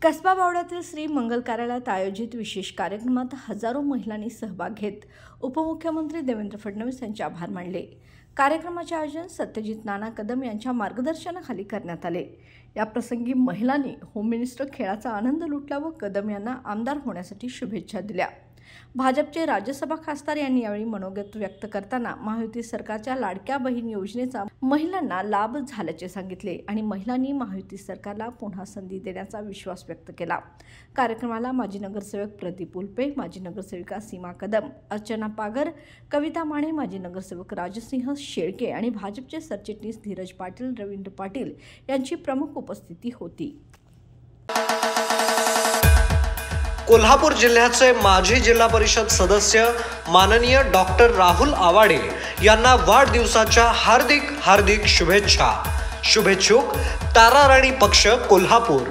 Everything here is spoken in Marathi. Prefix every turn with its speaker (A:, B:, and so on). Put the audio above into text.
A: कसबा बावड्यातील श्री मंगल कार्यालयात आयोजित विशेष कार्यक्रमात हजारो महिलांनी सहभाग घेत उपमुख्यमंत्री देवेंद्र फडणवीस यांचे आभार मानले। कार्यक्रमाचे आयोजन सत्यजित नाना कदम यांच्या मार्गदर्शनाखाली करण्यात आले। या प्रसंगी महिलांनी होम मिनिस्टर खेळाचा आनंद लुटला व कदम यांना आमदार होण्यासाठी शुभेच्छा दिल्या। भाजपचे राज्यसभा खासदार यांनी यावेळी मनोगत व्यक्त करताना महायुती सरकारच्या लाडक्या बहीण योजनेचा महिलांना लाभ झाल्याचे सांगितले आणि महिलांनी महायुती सरकारला पुन्हा संधी देण्याचा विश्वास व्यक्त केला। कार्यक्रमाला माजी नगरसेवक प्रदीप उल्पे, माजी नगरसेविका सीमा कदम, अर्चना पागर, कविता माने, माजी नगरसेवक राजसिंह शेळके आणि भाजपचे सरचिटणीस धीरज पाटील, रवींद्र पाटील यांची प्रमुख उपस्थिती होती।
B: कोल्हापूर जिल्ह्याचे माजी जिल्हा परिषद सदस्य माननीय डॉक्टर राहुल आवाडे यांना वाढदिवसाच्या हार्दिक शुभेच्छा। शुभेच्छुक ताराराणी पक्ष कोल्हापूर।